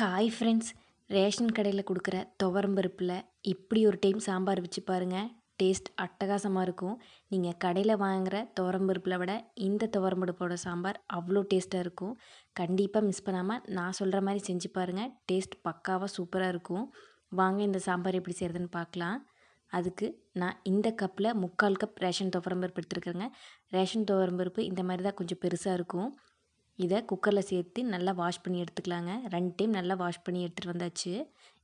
Hi friends. Ration கடையில் கொடுக்குற துவரம் பருப்பில் இப்படி ஒரு டைம் சாம்பார் வச்சு பாருங்கள். டேஸ்ட் அட்டகாசமாக இருக்கும். நீங்கள் கடையில் வாங்குகிற துவரம் பருப்பில் விட இந்த துவரம் பருப்போட சாம்பார் அவ்வளோ டேஸ்ட்டாக இருக்கும். கண்டிப்பாக மிஸ் பண்ணாமல் நான் சொல்கிற மாதிரி செஞ்சு பாருங்கள். டேஸ்ட் பக்காவாக சூப்பராக இருக்கும். வாங்க இந்த சாம்பார் எப்படி செய்கிறதுன்னு பார்க்கலாம். அதுக்கு நான் இந்த கப்பில் 3/4 கப் ரேஷன் துவரம் பருப்பு எடுத்துருக்கேங்க. ரேஷன் துவரம் பருப்பு இந்த மாதிரி தான் கொஞ்சம் பெருசாக இருக்கும். இதை குக்கரில் சேர்த்து நல்லா வாஷ் பண்ணி எடுத்துக்கலாங்க. 2 டைம் நல்லா வாஷ் பண்ணி எடுத்துகிட்டு வந்தாச்சு.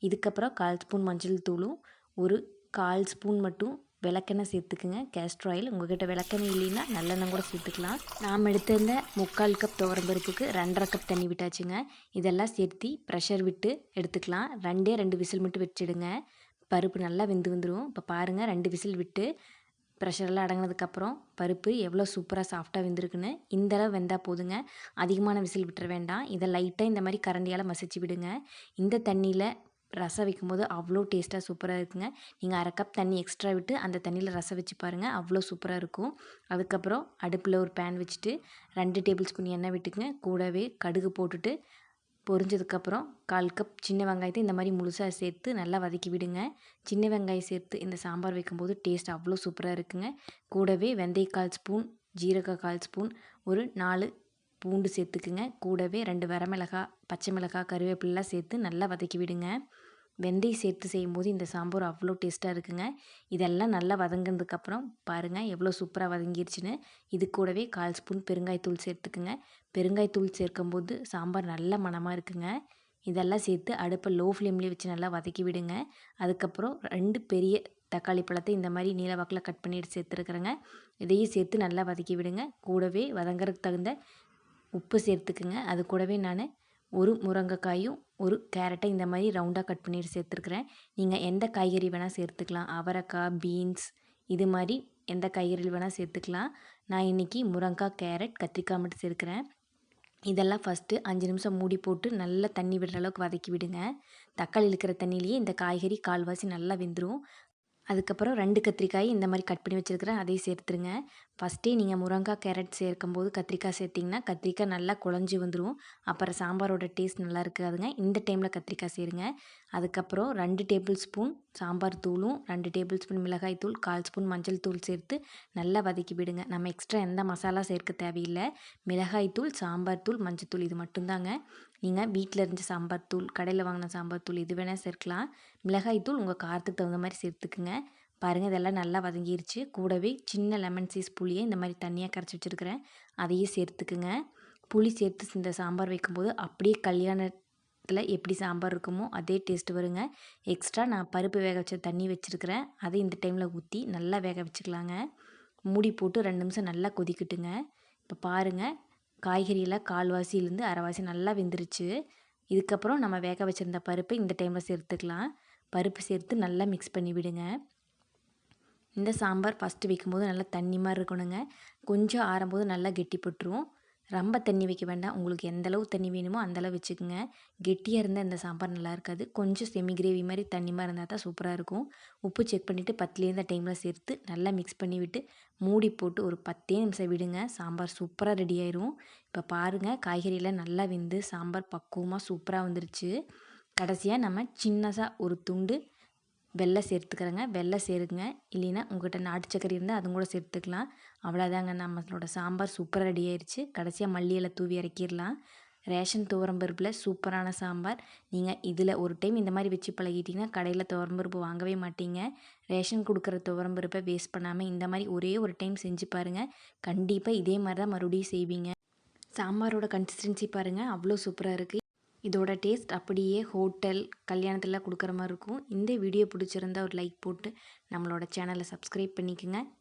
இதுக்கப்புறம் 1/4 ஸ்பூன் மஞ்சள் தூளும் ஒரு 1/4 ஸ்பூன் மட்டும் விளக்கெண்ணெய் சேர்த்துக்குங்க. கேஸ்டர் ஆயில் உங்கள்கிட்ட விளக்கெண்ணெய் இல்லைன்னா நல்லெண்ணெய் கூட சேர்த்துக்கலாம். நாம் எடுத்திருந்த 3/4 கப் துவரம்பருப்புக்கு 2.5 கப் தண்ணி விட்டாச்சுங்க. இதெல்லாம் சேர்த்து ப்ரெஷர் விட்டு எடுத்துக்கலாம். 2 விசில் மட்டும் வச்சிடுங்க. பருப்பு நல்லா வெந்து வந்துடும். இப்போ பாருங்கள், 2 விசில் விட்டு ப்ரெஷரெல்லாம் அடங்கினதுக்கப்புறம் பருப்பு எவ்வளோ சூப்பராக சாஃப்டாக வெந்திருக்குன்னு. இந்தளவு வெந்தால் போதுங்க. அதிகமான விசில் விட்டுற வேண்டாம். இதை லைட்டாக இந்த மாதிரி கரண்டியால் மசிச்சு விடுங்க. இந்த தண்ணியில் ரசம் வைக்கும்போது அவ்வளோ டேஸ்ட்டாக சூப்பராக இருக்குங்க. நீங்கள் 1/2 கப் தண்ணி எக்ஸ்ட்ரா விட்டு அந்த தண்ணியில் ரசம் வச்சு பாருங்கள், அவ்வளோ சூப்பராக இருக்கும். அதுக்கப்புறம் அடுப்பில் ஒரு பேன் வச்சுட்டு 2 டேபிள் ஸ்பூன் எண்ணெய் விட்டுக்குங்க. கூடவே கடுகு போட்டுட்டு பொரிஞ்சதுக்கப்புறம் 1/4 கப் சின்ன வெங்காயத்தை இந்த மாதிரி முழுசாக சேர்த்து நல்லா வதக்கி விடுங்க. சின்ன வெங்காயம் சேர்த்து இந்த சாம்பார் வைக்கும்போது டேஸ்ட் அவ்வளோ சூப்பராக இருக்குங்க. கூடவே வெந்தயம் 1/4 ஸ்பூன், ஜீரகம் 1/4 ஸ்பூன், ஒரு 4 பூண்டு சேர்த்துக்குங்க. கூடவே 2 வரமிளகாய், பச்சை மிளகாய், கருவேப்பிலாம் சேர்த்து நல்லா வதக்கி விடுங்க. வெந்தயம் சேர்த்து செய்யும்போது இந்த சாம்பார் அவ்வளோ டேஸ்ட்டாக இருக்குங்க. இதெல்லாம் நல்லா வதங்கினதுக்கப்புறம் பாருங்கள் எவ்வளோ சூப்பராக வதங்கிருச்சுன்னு. இது கூடவே 1/4 ஸ்பூன் பெருங்காயத்தூள் சேர்த்துக்குங்க. பெருங்காயத்தூள் சேர்க்கும்போது சாம்பார் நல்ல மணமாக இருக்குங்க. இதெல்லாம் சேர்த்து அடுப்பை லோ ஃப்ளேம்லேயே வச்சு நல்லா வதக்கி விடுங்க. அதுக்கப்புறம் 2 பெரிய தக்காளி பழத்தை இந்த மாதிரி நீல வாக்கில் கட் பண்ணிட்டு சேர்த்துருக்குறேங்க. இதையும் சேர்த்து நல்லா வதக்கி விடுங்க. கூடவே வதங்குறதுக்கு தகுந்த உப்பு சேர்த்துக்குங்க. அது கூடவே நான் ஒரு முருங்கைக்காயும் ஒரு கேரட்டை இந்த மாதிரி ரவுண்டாக கட் பண்ணிட்டு சேர்த்துருக்குறேன். நீங்கள் எந்த காய்கறி வேணால் சேர்த்துக்கலாம். அவரைக்காய், பீன்ஸ், இது மாதிரி எந்த காய்கறிகள் வேணால் சேர்த்துக்கலாம். நான் இன்றைக்கி முருங்கைக்காய், கேரட், கத்திரிக்காய் மட்டும் சேர்க்குறேன். இதெல்லாம் ஃபஸ்ட்டு 5 நிமிஷம் மூடி போட்டு நல்லா தண்ணி விடுற அளவுக்கு வதக்கி விடுங்க. தக்காளி இருக்கிற தண்ணியிலேயே இந்த காய்கறி கால்வாசி நல்லா வெந்துடும். அதுக்கப்புறம் 2 கத்திரிக்காய் இந்த மாதிரி கட் பண்ணி வச்சுருக்கிறேன், அதையும் சேர்த்துருங்க. ஃபஸ்ட்டே நீங்கள் முருங்கைக்காய், கேரட் சேர்க்கும்போது கத்திரிக்காய் சேர்த்திங்கன்னா கத்திரிக்காய் நல்லா குழஞ்சி வந்துடும். அப்புறம் சாம்பாரோட டேஸ்ட் நல்லா இருக்காதுங்க. இந்த டைமில் கத்திரிக்காய் சேருங்க. அதுக்கப்புறம் 2 டேபிள் ஸ்பூன் சாம்பார் தூளும் 2 டேபிள் ஸ்பூன் மிளகாய் தூள், 1/4 ஸ்பூன் மஞ்சள் தூள் சேர்த்து நல்லா வதக்கி விடுங்க. நம்ம எக்ஸ்ட்ரா எந்த மசாலா சேர்க்க தேவையில்லை. மிளகாய் தூள், சாம்பார் தூள், மஞ்சள் தூள் இது மட்டும்தாங்க. நீங்கள் வீட்டில் இருந்த சாம்பார் தூள், கடையில் வாங்கின சாம்பார் தூள் இது வேணால் சேர்க்கலாம். மிளகாய் தூள் உங்கள் காரத்துக்கு தகுந்த மாதிரி சேர்த்துக்குங்க. பாருங்கள், இதெல்லாம் நல்லா வதங்கிருச்சு. கூடவே சின்ன லெமன் சைஸ் புளியை இந்த மாதிரி தண்ணியாக கரைச்சி வச்சுருக்கிறேன், அதையும் சேர்த்துக்குங்க. புளி சேர்த்து இந்த சாம்பார் வைக்கும்போது அப்படியே கல்யாணத்தில் எப்படி சாம்பார் இருக்குமோ அதே டேஸ்ட் வருங்க. எக்ஸ்ட்ரா நான் பருப்பு வேக வச்ச தண்ணி வச்சுருக்கிறேன், அதை இந்த டைமில் ஊற்றி நல்லா வேக வச்சுக்கலாங்க. மூடி போட்டு 2 நிமிஷம் நல்லா கொதிக்கட்டுங்க. இப்போ பாருங்கள், காய்கறியெல்லாம் கால்வாசியிலேருந்து அரைவாசி நல்லா வெந்துருச்சு. இதுக்கப்புறம் நம்ம வேக வச்சுருந்த பருப்பை இந்த டைமில் சேர்த்துக்கலாம். பருப்பு சேர்த்து நல்லா மிக்ஸ் பண்ணி விடுங்க. இந்த சாம்பார் ஃபஸ்ட்டு வைக்கும்போது நல்லா தண்ணி மாதிரி இருக்கணுங்க. கொஞ்சம் ஆறும்போது நல்லா கெட்டிப்பட்டுரும். ரொம்ப தண்ணி வைக்க வேண்டாம். உங்களுக்கு எந்தளவு தண்ணி வேணுமோ அந்தளவு வச்சுக்கோங்க. கெட்டியாக இருந்தால் இந்த சாம்பார் நல்லா இருக்காது. கொஞ்சம் செமி கிரேவி மாதிரி தண்ணி மாதிரி இருந்தால் தான் சூப்பராக இருக்கும். உப்பு செக் பண்ணிவிட்டு 10லேயே இந்த டைமில் சேர்த்து நல்லா மிக்ஸ் பண்ணி விட்டு மூடி போட்டு ஒரு 10 நிமிஷம் விடுங்க. சாம்பார் சூப்பராக ரெடி ஆயிரும். இப்போ பாருங்கள், காய்கறியெல்லாம் நல்லா வெந்து சாம்பார் பக்குவமாக சூப்பராக வந்துருச்சு. கடைசியாக நம்ம சின்னதாக ஒரு துண்டு வெல்லம் சேர்த்துக்கிறேங்க. வெல்லம் சேருங்க. இல்லைன்னா உங்கள்கிட்ட நாட்டு சக்கரை இருந்தால் அதுவும் கூட சேர்த்துக்கலாம். அவ்வளோதாங்க, நம்மளோட சாம்பார் சூப்பராக ரெடி ஆயிடுச்சு. கடைசியாக மல்லி இலை தூவி இறக்கிடலாம். ரேஷன் துவரம்பருப்பில் சூப்பரான சாம்பார். நீங்கள் இதில் ஒரு டைம் இந்த மாதிரி வச்சு பழகிட்டிங்கன்னா கடையில் துவரம்பருப்பு வாங்கவே மாட்டீங்க. ரேஷன் கொடுக்குற துவரம்பருப்பை வேஸ்ட் பண்ணாமல் இந்த மாதிரி ஒரே ஒரு டைம் செஞ்சு பாருங்கள். கண்டிப்பாக இதே மாதிரி தான் மறுபடியும் செய்வீங்க. சாம்பாரோட கன்சிஸ்டன்சி பாருங்கள், அவ்வளோ சூப்பராக இருக்குது. இதோட டேஸ்ட் அப்படியே ஹோட்டல், கல்யாணத்தில் கொடுக்குற மாதிரி இருக்கும். இந்த வீடியோ பிடிச்சிருந்தா ஒரு லைக் போட்டு நம்மளோட சேனலை சப்ஸ்கிரைப் பண்ணிக்கோங்க.